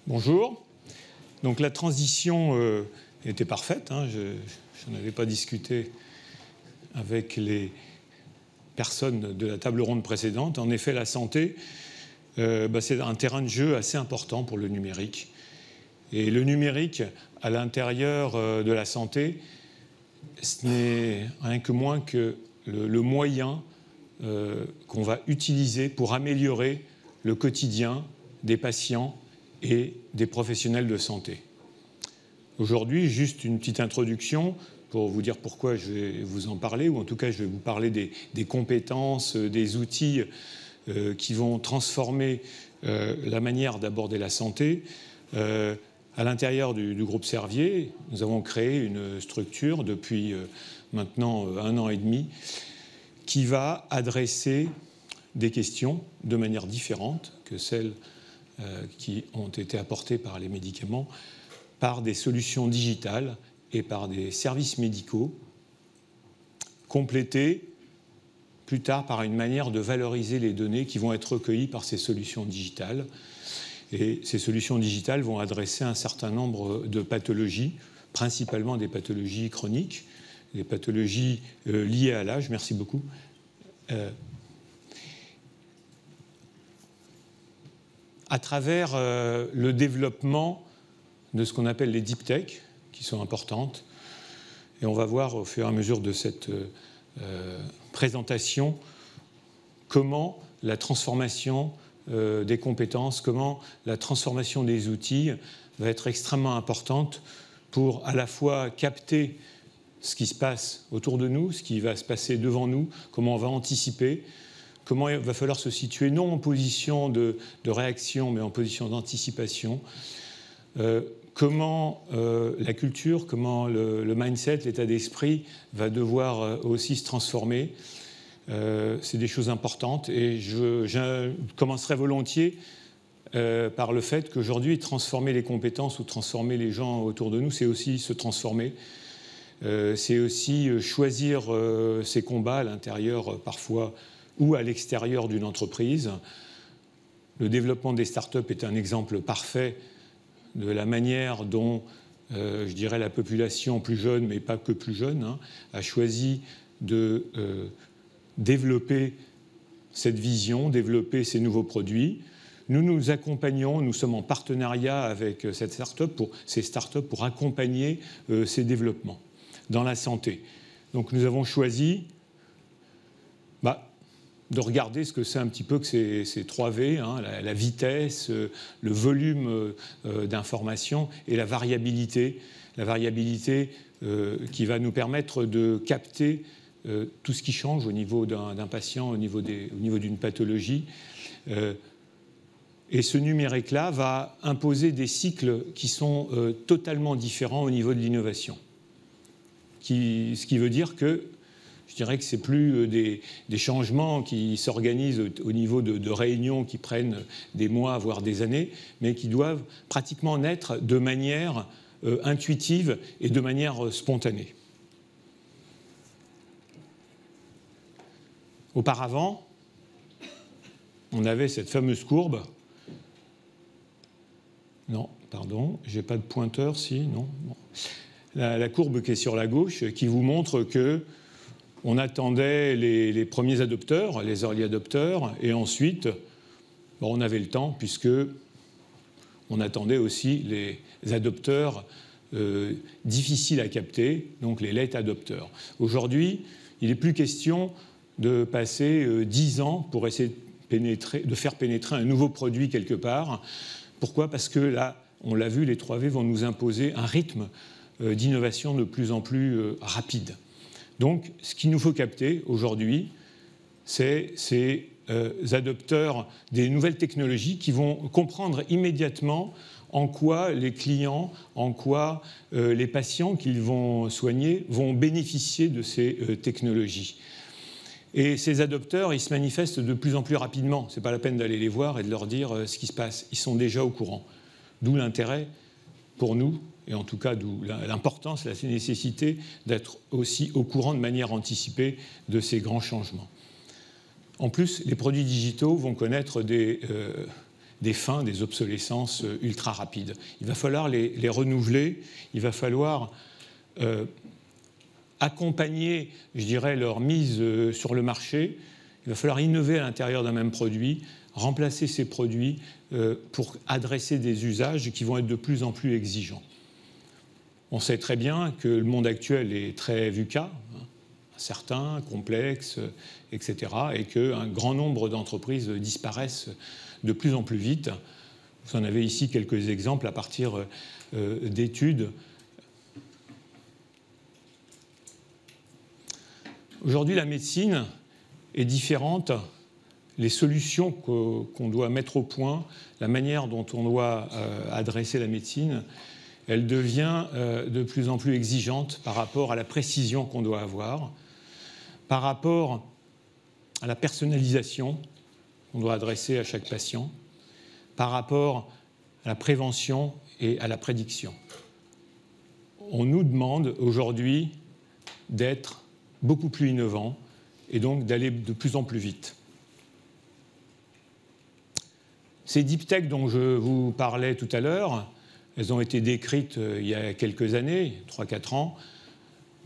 Bonjour. Donc la transition était parfaite. Je n'en avais pas discuté avec les personnes de la table ronde précédente. En effet, la santé, c'est un terrain de jeu assez important pour le numérique. Et le numérique, à l'intérieur de la santé, ce n'est rien que moins que le moyen qu'on va utiliser pour améliorer le quotidien des patients et des professionnels de santé. Aujourd'hui, juste une petite introduction pour vous dire pourquoi je vais vous en parler, ou en tout cas je vais vous parler des compétences, des outils qui vont transformer la manière d'aborder la santé. À l'intérieur du groupe Servier, nous avons créé une structure depuis maintenant 1 an et demi qui va adresser des questions de manière différente que celles qui ont été apportées par les médicaments, par des solutions digitales et par des services médicaux, complétés plus tard par une manière de valoriser les données qui vont être recueillies par ces solutions digitales. Et ces solutions digitales vont adresser un certain nombre de pathologies, principalement des pathologies chroniques, des pathologies liées à l'âge. Merci beaucoup. À travers le développement de ce qu'on appelle les deep tech, qui sont importantes. Et on va voir au fur et à mesure de cette présentation comment la transformation des compétences, comment la transformation des outils va être extrêmement importante pour à la fois capter ce qui se passe autour de nous, ce qui va se passer devant nous, comment on va anticiper, comment il va falloir se situer non en position de réaction, mais en position d'anticipation. Comment la culture, comment le mindset, l'état d'esprit va aussi se transformer. C'est des choses importantes et je commencerai volontiers par le fait qu'aujourd'hui, transformer les compétences ou transformer les gens autour de nous, c'est aussi se transformer. C'est aussi choisir ses combats à l'intérieur parfois ou à l'extérieur d'une entreprise. Le développement des startups est un exemple parfait de la manière dont, je dirais, la population plus jeune, mais pas que plus jeune, a choisi de développer cette vision, développer ces nouveaux produits. Nous nous accompagnons, nous sommes en partenariat avec ces startups pour accompagner ces développements dans la santé. Donc nous avons choisi de regarder ce que c'est un petit peu que ces 3V, la vitesse, le volume d'informations et la variabilité qui va nous permettre de capter tout ce qui change au niveau d'un patient, au niveau d'une pathologie. Et ce numérique-là va imposer des cycles qui sont totalement différents au niveau de l'innovation. Ce qui veut dire que je dirais que ce n'est plus des changements qui s'organisent au niveau de réunions qui prennent des mois, voire des années, mais qui doivent pratiquement naître de manière intuitive et de manière spontanée. Auparavant, on avait cette fameuse courbe. Non, pardon, je n'ai pas de pointeur, si, non. Bon. La courbe qui est sur la gauche, qui vous montre que on attendait les premiers adopteurs, les early adopteurs, et ensuite, on avait le temps, puisque on attendait aussi les adopteurs difficiles à capter, donc les late adopteurs. Aujourd'hui, il n'est plus question de passer 10 ans pour essayer de faire pénétrer un nouveau produit quelque part. Pourquoi ? Parce que là, on l'a vu, les 3V vont nous imposer un rythme d'innovation de plus en plus rapide. Donc, ce qu'il nous faut capter aujourd'hui, c'est ces adopteurs des nouvelles technologies qui vont comprendre immédiatement en quoi les clients, en quoi les patients qu'ils vont soigner vont bénéficier de ces technologies. Et ces adopteurs, ils se manifestent de plus en plus rapidement. Ce n'est pas la peine d'aller les voir et de leur dire ce qui se passe. Ils sont déjà au courant. D'où l'intérêt pour nous, et en tout cas d'où l'importance, la nécessité d'être aussi au courant de manière anticipée de ces grands changements. En plus, les produits digitaux vont connaître des des fins, des obsolescences ultra rapides. Il va falloir les renouveler, il va falloir accompagner, je dirais, leur mise sur le marché, il va falloir innover à l'intérieur d'un même produit, remplacer ces produits pour adresser des usages qui vont être de plus en plus exigeants. On sait très bien que le monde actuel est très VUCA, incertain, complexe, etc., et qu'un grand nombre d'entreprises disparaissent de plus en plus vite. Vous en avez ici quelques exemples à partir d'études. Aujourd'hui, la médecine est différente. Les solutions qu'on doit mettre au point, la manière dont on doit adresser la médecine, elle devient de plus en plus exigeante par rapport à la précision qu'on doit avoir, par rapport à la personnalisation qu'on doit adresser à chaque patient, par rapport à la prévention et à la prédiction. On nous demande aujourd'hui d'être beaucoup plus innovants et donc d'aller de plus en plus vite. Ces deep tech dont je vous parlais tout à l'heure, elles ont été décrites il y a quelques années, 3-4 ans,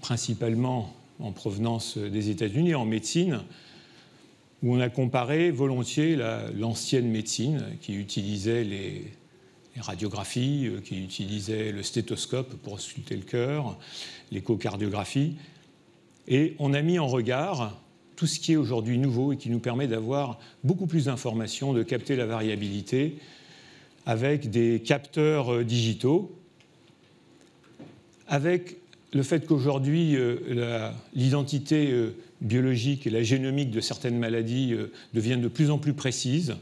principalement en provenance des États-Unis, en médecine, où on a comparé volontiers l'ancienne médecine qui utilisait les radiographies, qui utilisait le stéthoscope pour ausculter le cœur, l'échocardiographie, et on a mis en regard tout ce qui est aujourd'hui nouveau et qui nous permet d'avoir beaucoup plus d'informations, de capter la variabilité avec des capteurs digitaux, avec le fait qu'aujourd'hui l'identité biologique et la génomique de certaines maladies deviennent de plus en plus précises.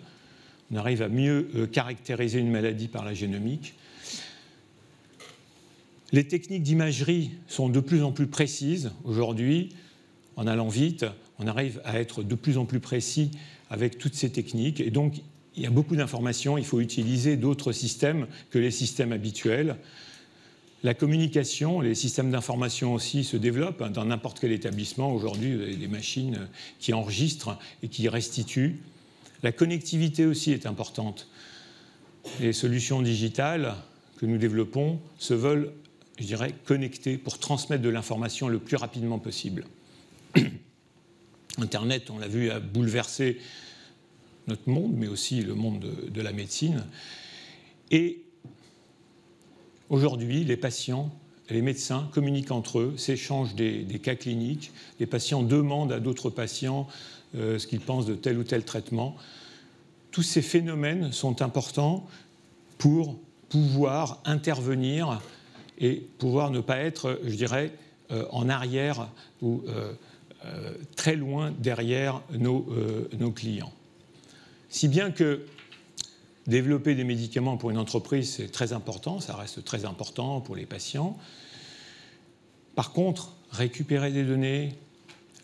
On arrive à mieux caractériser une maladie par la génomique. Les techniques d'imagerie sont de plus en plus précises aujourd'hui. En allant vite, on arrive à être de plus en plus précis avec toutes ces techniques. Et donc, il y a beaucoup d'informations. Il faut utiliser d'autres systèmes que les systèmes habituels. La communication, les systèmes d'information aussi se développent dans n'importe quel établissement. Aujourd'hui, vous avez des machines qui enregistrent et qui restituent. La connectivité aussi est importante. Les solutions digitales que nous développons se veulent, je dirais, connectées pour transmettre de l'information le plus rapidement possible. Internet, on l'a vu, a bouleversé notre monde, mais aussi le monde de la médecine. Et aujourd'hui, les patients et les médecins communiquent entre eux, s'échangent des cas cliniques. Les patients demandent à d'autres patients ce qu'ils pensent de tel ou tel traitement. Tous ces phénomènes sont importants pour pouvoir intervenir et pouvoir ne pas être, je dirais, en arrière ou très loin derrière nos clients. Si bien que développer des médicaments pour une entreprise, c'est très important, ça reste très important pour les patients. Par contre, récupérer des données,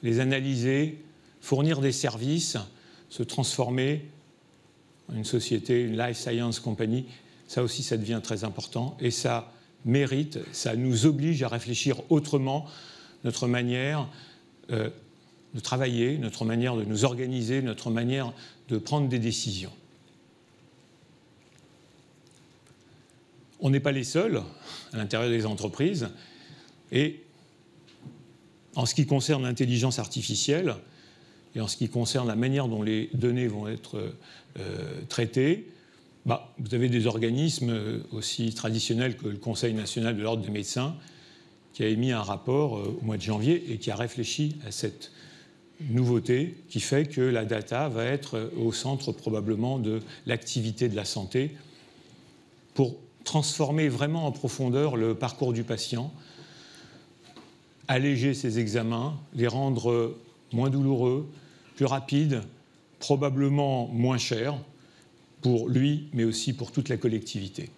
les analyser, fournir des services, se transformer en une société, une life science company, ça aussi, ça devient très important et ça mérite, ça nous oblige à réfléchir autrement notre manière de travailler, notre manière de nous organiser, notre manière de prendre des décisions. On n'est pas les seuls à l'intérieur des entreprises et en ce qui concerne l'intelligence artificielle et en ce qui concerne la manière dont les données vont être traitées, vous avez des organismes aussi traditionnels que le Conseil national de l'ordre des médecins qui a émis un rapport au mois de janvier et qui a réfléchi à cette nouveauté qui fait que la data va être au centre probablement de l'activité de la santé pour transformer vraiment en profondeur le parcours du patient, alléger ses examens, les rendre moins douloureux, plus rapides, probablement moins chers pour lui, mais aussi pour toute la collectivité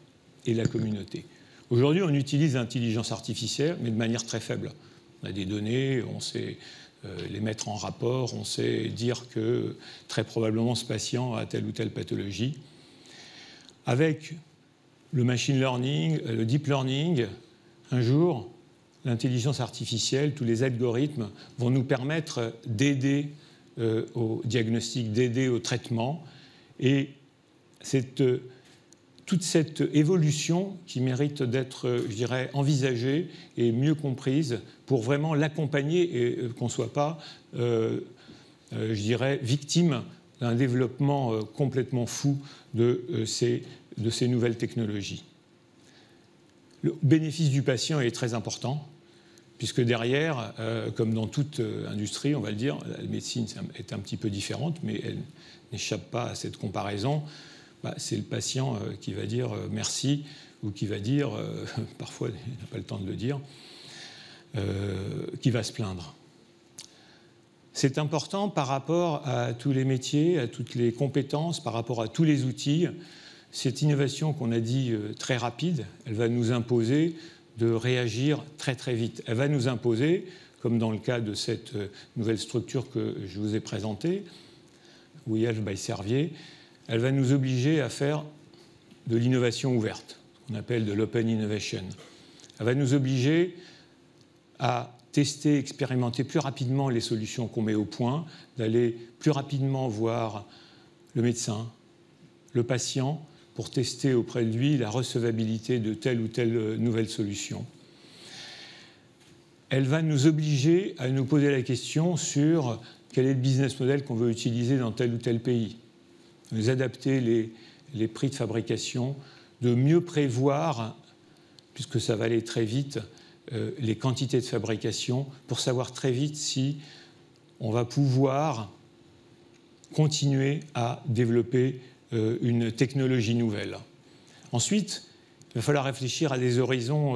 et la communauté. Aujourd'hui, on utilise l'intelligence artificielle, mais de manière très faible. On a des données, on sait les mettre en rapport, on sait dire que très probablement ce patient a telle ou telle pathologie. Avec le machine learning, le deep learning, un jour, l'intelligence artificielle, tous les algorithmes vont nous permettre d'aider au diagnostic, d'aider au traitement et toute cette évolution qui mérite d'être, je dirais, envisagée et mieux comprise pour vraiment l'accompagner et qu'on ne soit pas, je dirais, victime d'un développement complètement fou de ces nouvelles technologies. Le bénéfice du patient est très important, puisque derrière, comme dans toute industrie, on va le dire, la médecine est un petit peu différente, mais elle n'échappe pas à cette comparaison. C'est le patient qui va dire merci, ou qui va dire, parfois il n'a pas le temps de le dire, qui va se plaindre. C'est important par rapport à tous les métiers, à toutes les compétences, par rapport à tous les outils. Cette innovation qu'on a dit très rapide, elle va nous imposer de réagir très très vite. Elle va nous imposer, comme dans le cas de cette nouvelle structure que je vous ai présentée, We Health by Servier, elle va nous obliger à faire de l'innovation ouverte, ce qu'on appelle de l'open innovation. Elle va nous obliger à tester, expérimenter plus rapidement les solutions qu'on met au point, d'aller plus rapidement voir le médecin, le patient, pour tester auprès de lui la recevabilité de telle ou telle nouvelle solution. Elle va nous obliger à nous poser la question sur quel est le business model qu'on veut utiliser dans tel ou tel pays, nous adapter les prix de fabrication, de mieux prévoir, puisque ça va aller très vite, les quantités de fabrication, pour savoir très vite si on va pouvoir continuer à développer une technologie nouvelle. Ensuite, il va falloir réfléchir à des horizons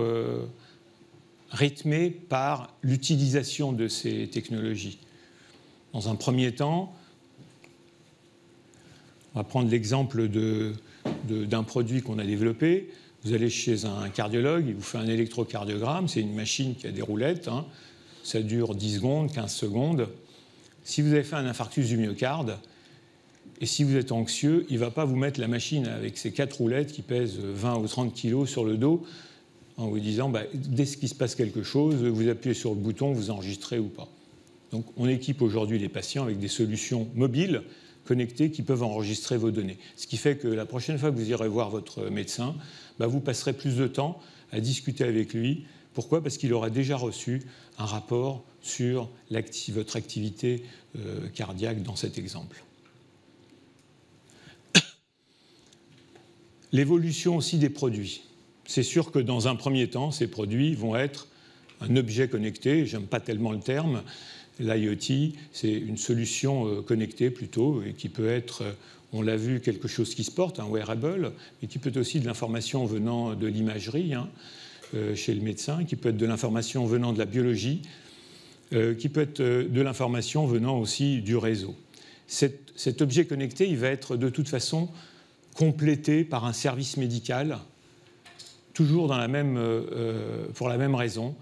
rythmés par l'utilisation de ces technologies. Dans un premier temps, on va prendre l'exemple d'un produit qu'on a développé. Vous allez chez un cardiologue, il vous fait un électrocardiogramme, c'est une machine qui a des roulettes, hein. Ça dure 10 secondes, 15 secondes. Si vous avez fait un infarctus du myocarde, et si vous êtes anxieux, il ne va pas vous mettre la machine avec ses 4 roulettes qui pèsent 20 ou 30 kilos sur le dos en vous disant dès qu'il se passe quelque chose, vous appuyez sur le bouton, vous enregistrez ou pas. Donc on équipe aujourd'hui les patients avec des solutions mobiles, connectées, qui peuvent enregistrer vos données. Ce qui fait que la prochaine fois que vous irez voir votre médecin, vous passerez plus de temps à discuter avec lui. Pourquoi ? Parce qu'il aura déjà reçu un rapport sur votre activité cardiaque dans cet exemple. L'évolution aussi des produits. C'est sûr que dans un premier temps, ces produits vont être un objet connecté. J'aime pas tellement le terme. L'IoT, c'est une solution connectée plutôt, et qui peut être, on l'a vu, quelque chose qui se porte, un wearable, mais qui peut être aussi de l'information venant de l'imagerie chez le médecin, qui peut être de l'information venant de la biologie, qui peut être de l'information venant aussi du réseau. Cet objet connecté, il va être de toute façon complété par un service médical, toujours pour la même raison.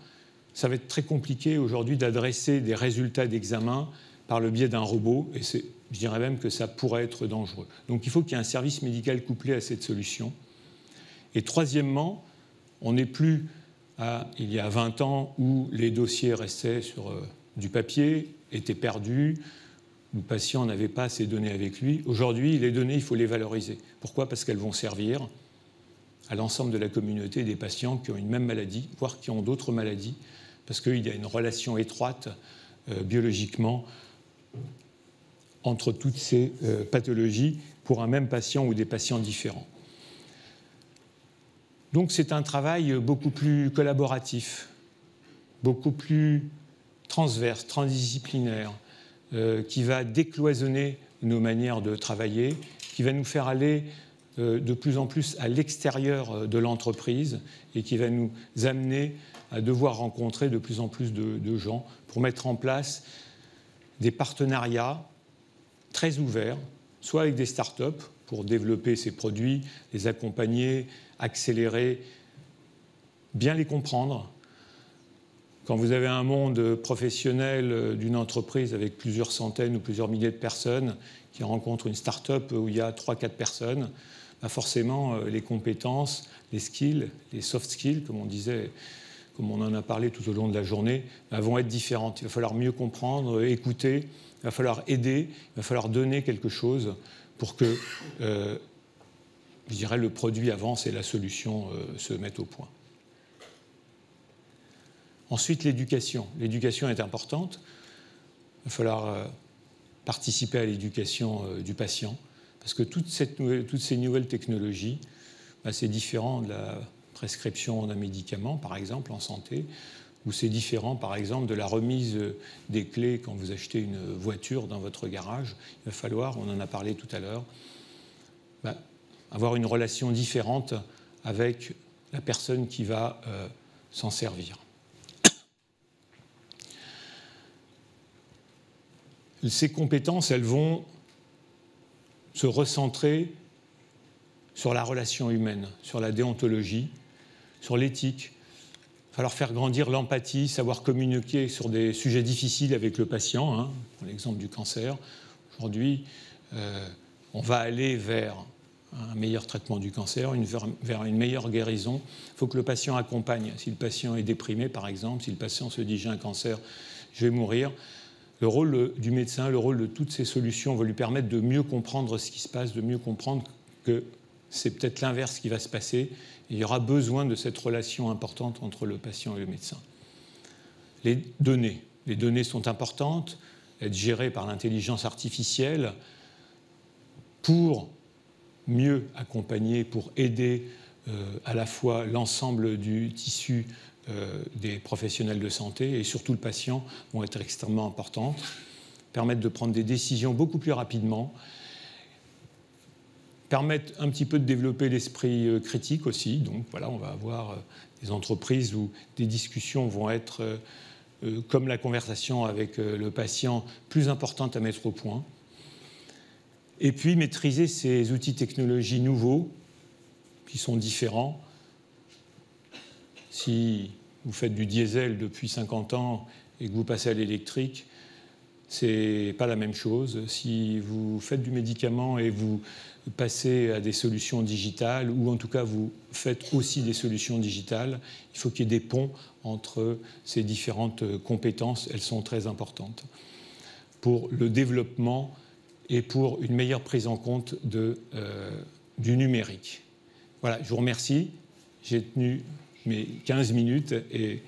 Ça va être très compliqué aujourd'hui d'adresser des résultats d'examen par le biais d'un robot, et je dirais même que ça pourrait être dangereux. Donc il faut qu'il y ait un service médical couplé à cette solution. Et troisièmement, on n'est plus il y a 20 ans où les dossiers restaient sur du papier, étaient perdus, le patient n'avait pas ces données avec lui. Aujourd'hui, les données, il faut les valoriser. Pourquoi ? Parce qu'elles vont servir à l'ensemble de la communauté des patients qui ont une même maladie, voire qui ont d'autres maladies, parce qu'il y a une relation étroite biologiquement entre toutes ces pathologies pour un même patient ou des patients différents. Donc c'est un travail beaucoup plus collaboratif, beaucoup plus transverse, transdisciplinaire, qui va décloisonner nos manières de travailler, qui va nous faire aller de plus en plus à l'extérieur de l'entreprise et qui va nous amener à devoir rencontrer de plus en plus de gens pour mettre en place des partenariats très ouverts, soit avec des startups pour développer ces produits, les accompagner, accélérer, bien les comprendre. Quand vous avez un monde professionnel d'une entreprise avec plusieurs centaines ou plusieurs milliers de personnes qui rencontrent une start-up où il y a 3-4 personnes, forcément, les compétences, les skills, les soft skills, comme on disait, comme on en a parlé tout au long de la journée, vont être différentes. Il va falloir mieux comprendre, écouter, il va falloir aider, il va falloir donner quelque chose pour que je dirais, le produit avance et la solution se met au point. Ensuite, l'éducation. L'éducation est importante. Il va falloir participer à l'éducation du patient, parce que toutes ces nouvelles technologies, c'est différent de la prescription d'un médicament, par exemple, en santé, ou c'est différent, par exemple, de la remise des clés quand vous achetez une voiture dans votre garage. Il va falloir, on en a parlé tout à l'heure, avoir une relation différente avec la personne qui va s'en servir. Ces compétences, elles vont se recentrer sur la relation humaine, sur la déontologie, sur l'éthique. Il va falloir faire grandir l'empathie, savoir communiquer sur des sujets difficiles avec le patient, pour l'exemple du cancer. Aujourd'hui, on va aller vers un meilleur traitement du cancer, vers une meilleure guérison. Il faut que le patient accompagne. Si le patient est déprimé, par exemple, si le patient se dit « j'ai un cancer, je vais mourir », le rôle du médecin, le rôle de toutes ces solutions va lui permettre de mieux comprendre ce qui se passe, de mieux comprendre que c'est peut-être l'inverse qui va se passer. Il y aura besoin de cette relation importante entre le patient et le médecin. Les données sont importantes, être gérées par l'intelligence artificielle pour mieux accompagner, pour aider à la fois l'ensemble du tissu des professionnels de santé et surtout le patient vont être extrêmement importantes, permettre de prendre des décisions beaucoup plus rapidement, permettre un petit peu de développer l'esprit critique aussi. Donc voilà, on va avoir des entreprises où des discussions vont être, comme la conversation avec le patient, plus importantes à mettre au point. Et puis maîtriser ces outils technologiques nouveaux qui sont différents. Si vous faites du diesel depuis 50 ans et que vous passez à l'électrique, ce n'est pas la même chose. Si vous faites du médicament et vous passez à des solutions digitales, ou en tout cas vous faites aussi des solutions digitales, il faut qu'il y ait des ponts entre ces différentes compétences. Elles sont très importantes pour le développement et pour une meilleure prise en compte du numérique. Voilà, je vous remercie. J'ai tenu mes 15 minutes et